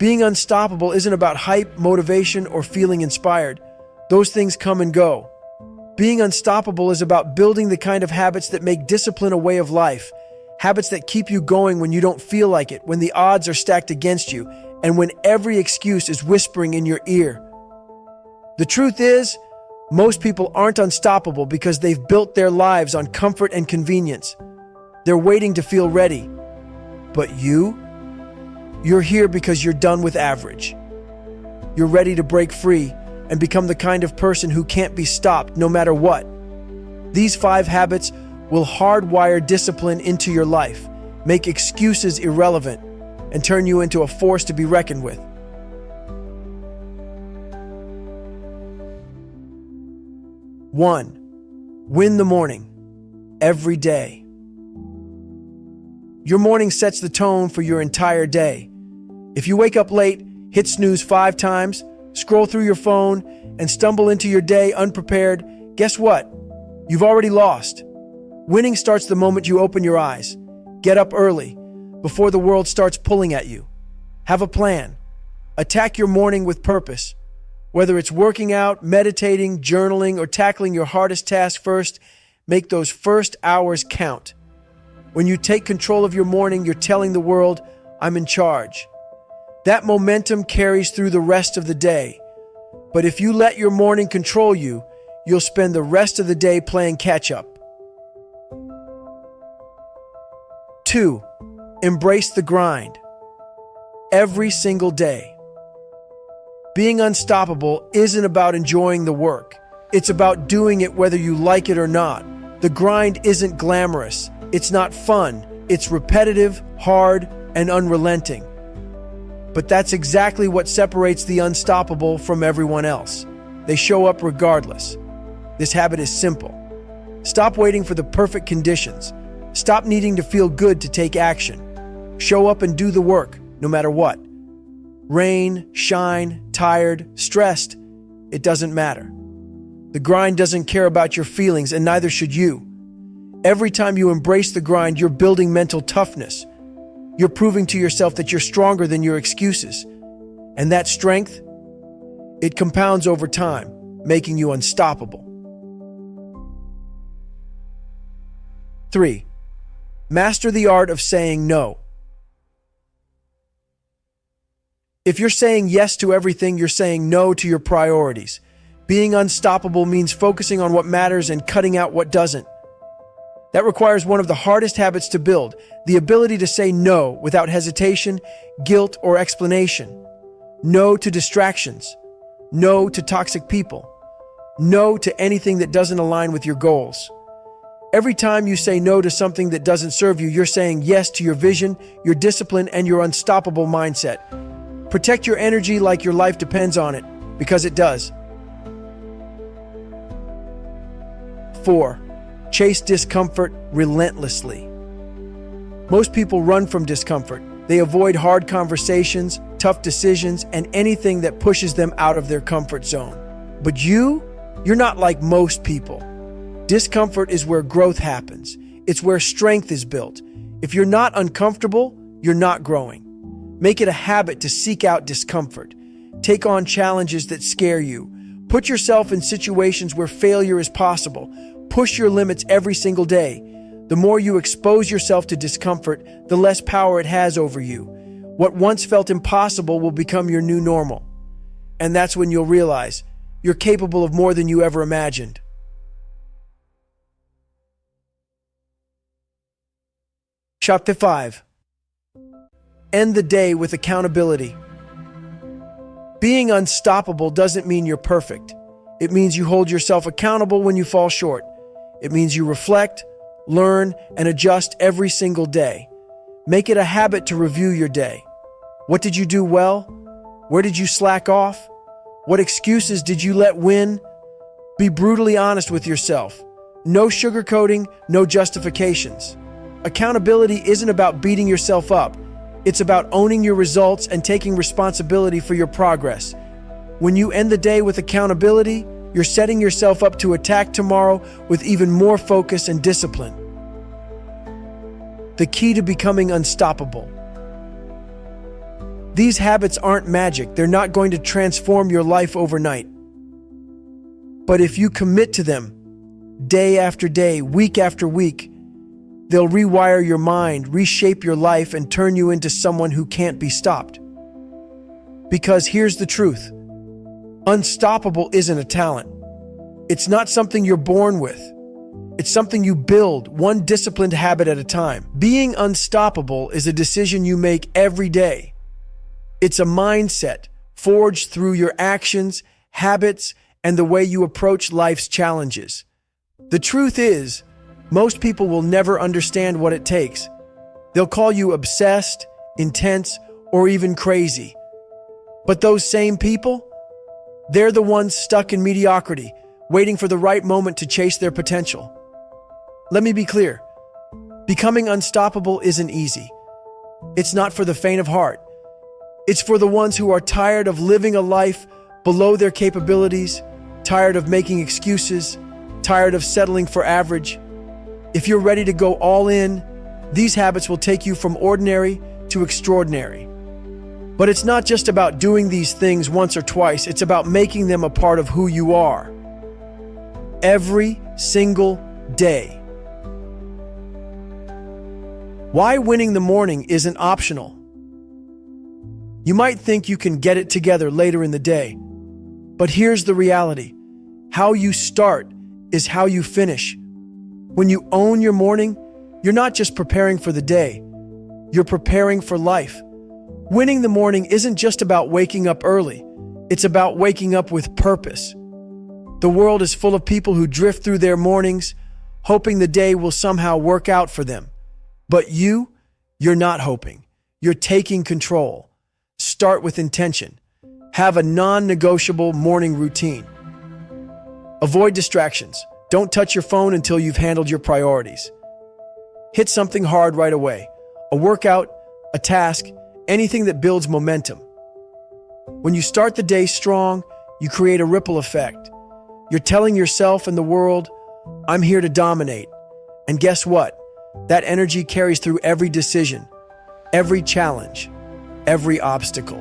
Being unstoppable isn't about hype, motivation, or feeling inspired. Those things come and go. Being unstoppable is about building the kind of habits that make discipline a way of life, habits that keep you going when you don't feel like it, when the odds are stacked against you, and when every excuse is whispering in your ear. The truth is, most people aren't unstoppable because they've built their lives on comfort and convenience. They're waiting to feel ready. But you're here because you're done with average. You're ready to break free and become the kind of person who can't be stopped no matter what. These 5 habits will hardwire discipline into your life, make excuses irrelevant, and turn you into a force to be reckoned with. 1. Win the morning. Every day. Your morning sets the tone for your entire day. If you wake up late, hit snooze 5 times, scroll through your phone, and stumble into your day unprepared, guess what? You've already lost. Winning starts the moment you open your eyes. Get up early, before the world starts pulling at you. Have a plan. Attack your morning with purpose. Whether it's working out, meditating, journaling, or tackling your hardest task first, make those first hours count. When you take control of your morning, you're telling the world, I'm in charge. That momentum carries through the rest of the day. But if you let your morning control you, you'll spend the rest of the day playing catch-up. 2. Embrace the grind. Every single day. Being unstoppable isn't about enjoying the work. It's about doing it whether you like it or not. The grind isn't glamorous. It's not fun. It's repetitive, hard, and unrelenting. But that's exactly what separates the unstoppable from everyone else. They show up regardless. This habit is simple. Stop waiting for the perfect conditions. Stop needing to feel good to take action. Show up and do the work, no matter what. Rain, shine, tired, stressed, it doesn't matter. The grind doesn't care about your feelings, and neither should you. Every time you embrace the grind, you're building mental toughness. You're proving to yourself that you're stronger than your excuses. And that strength, it compounds over time, making you unstoppable. 3. Master the art of saying no. If you're saying yes to everything, you're saying no to your priorities. Being unstoppable means focusing on what matters and cutting out what doesn't. That requires one of the hardest habits to build, the ability to say no without hesitation, guilt, or explanation. No to distractions. No to toxic people. No to anything that doesn't align with your goals. Every time you say no to something that doesn't serve you, you're saying yes to your vision, your discipline, and your unstoppable mindset. Protect your energy like your life depends on it, because it does. 4. Chase discomfort relentlessly. Most people run from discomfort. They avoid hard conversations, tough decisions, and anything that pushes them out of their comfort zone. But you're not like most people. Discomfort is where growth happens. It's where strength is built. If you're not uncomfortable, you're not growing. Make it a habit to seek out discomfort. Take on challenges that scare you. Put yourself in situations where failure is possible. Push your limits every single day. The more you expose yourself to discomfort, the less power it has over you. What once felt impossible will become your new normal. And that's when you'll realize you're capable of more than you ever imagined. Chapter 5. End the day with accountability. Being unstoppable doesn't mean you're perfect. It means you hold yourself accountable when you fall short. It means you reflect, learn, and adjust every single day. Make it a habit to review your day. What did you do well? Where did you slack off? What excuses did you let win? Be brutally honest with yourself. No sugarcoating, no justifications. Accountability isn't about beating yourself up. It's about owning your results and taking responsibility for your progress. When you end the day with accountability, you're setting yourself up to attack tomorrow with even more focus and discipline. The key to becoming unstoppable. These habits aren't magic. They're not going to transform your life overnight. But if you commit to them, day after day, week after week, they'll rewire your mind, reshape your life, and turn you into someone who can't be stopped. Because here's the truth. Unstoppable isn't a talent. It's not something you're born with. It's something you build, one disciplined habit at a time. Being unstoppable is a decision you make every day. It's a mindset forged through your actions, habits, and the way you approach life's challenges. The truth is, most people will never understand what it takes. They'll call you obsessed, intense, or even crazy. But those same people, they're the ones stuck in mediocrity, waiting for the right moment to chase their potential. Let me be clear. Becoming unstoppable isn't easy. It's not for the faint of heart. It's for the ones who are tired of living a life below their capabilities, tired of making excuses, tired of settling for average. If you're ready to go all in, these habits will take you from ordinary to extraordinary. But it's not just about doing these things once or twice, it's about making them a part of who you are. Every single day. Why winning the morning isn't optional. You might think you can get it together later in the day, but here's the reality. How you start is how you finish. When you own your morning, you're not just preparing for the day, you're preparing for life. Winning the morning isn't just about waking up early, it's about waking up with purpose. The world is full of people who drift through their mornings, hoping the day will somehow work out for them. But you're not hoping, you're taking control. Start with intention. Have a non-negotiable morning routine. Avoid distractions. Don't touch your phone until you've handled your priorities. Hit something hard right away. A workout, a task, anything that builds momentum. When you start the day strong, you create a ripple effect. You're telling yourself and the world, I'm here to dominate. And guess what? That energy carries through every decision, every challenge, every obstacle.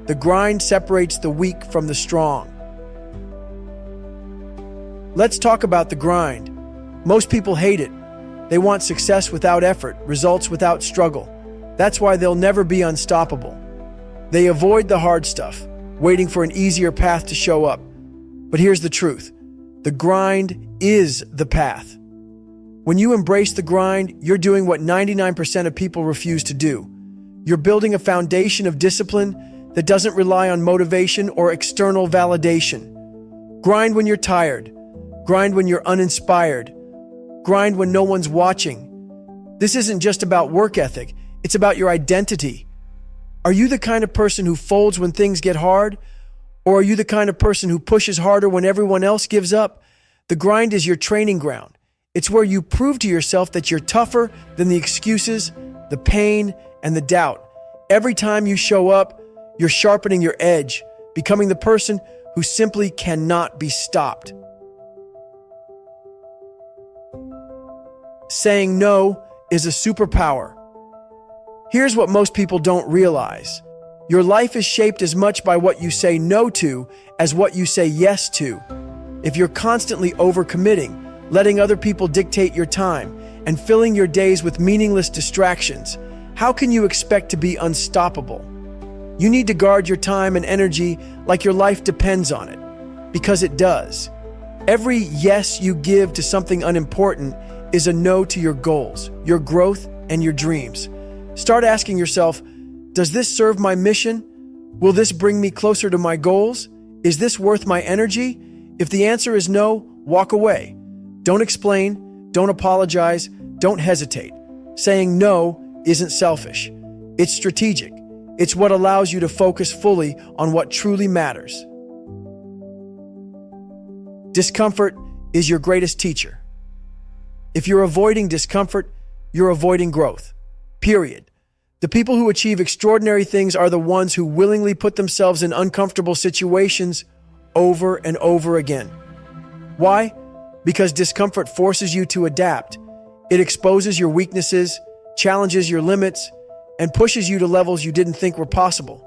The grind separates the weak from the strong. Let's talk about the grind. Most people hate it. They want success without effort, results without struggle. That's why they'll never be unstoppable. They avoid the hard stuff, waiting for an easier path to show up. But here's the truth. The grind is the path. When you embrace the grind, you're doing what 99% of people refuse to do. You're building a foundation of discipline that doesn't rely on motivation or external validation. Grind when you're tired. Grind when you're uninspired. Grind when no one's watching. This isn't just about work ethic, it's about your identity. Are you the kind of person who folds when things get hard? Or are you the kind of person who pushes harder when everyone else gives up? The grind is your training ground. It's where you prove to yourself that you're tougher than the excuses, the pain, and the doubt. Every time you show up, you're sharpening your edge, becoming the person who simply cannot be stopped. Saying no is a superpower. Here's what most people don't realize. Your life is shaped as much by what you say no to as what you say yes to. If you're constantly overcommitting, letting other people dictate your time, and filling your days with meaningless distractions, how can you expect to be unstoppable? You need to guard your time and energy like your life depends on it, because it does. Every yes you give to something unimportant is a no to your goals, your growth, and your dreams. Start asking yourself, does this serve my mission? Will this bring me closer to my goals? Is this worth my energy? If the answer is no, walk away. Don't explain, don't apologize, don't hesitate. Saying no isn't selfish. It's strategic. It's what allows you to focus fully on what truly matters. Discomfort is your greatest teacher. If you're avoiding discomfort, you're avoiding growth. Period. The people who achieve extraordinary things are the ones who willingly put themselves in uncomfortable situations over and over again. Why? Because discomfort forces you to adapt. It exposes your weaknesses, challenges your limits, and pushes you to levels you didn't think were possible.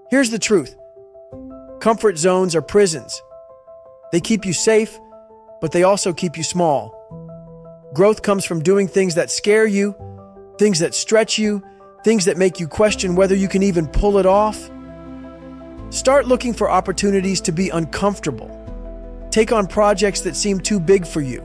Here's the truth. Comfort zones are prisons. They keep you safe, but they also keep you small. Growth comes from doing things that scare you, things that stretch you, things that make you question whether you can even pull it off. Start looking for opportunities to be uncomfortable. Take on projects that seem too big for you.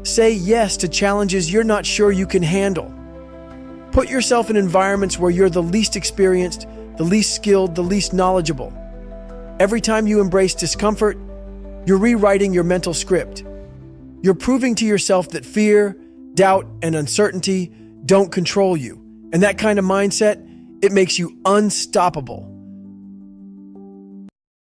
Say yes to challenges you're not sure you can handle. Put yourself in environments where you're the least experienced, the least skilled, the least knowledgeable. Every time you embrace discomfort, you're rewriting your mental script. You're proving to yourself that fear, doubt, and uncertainty don't control you. And that kind of mindset, it makes you unstoppable.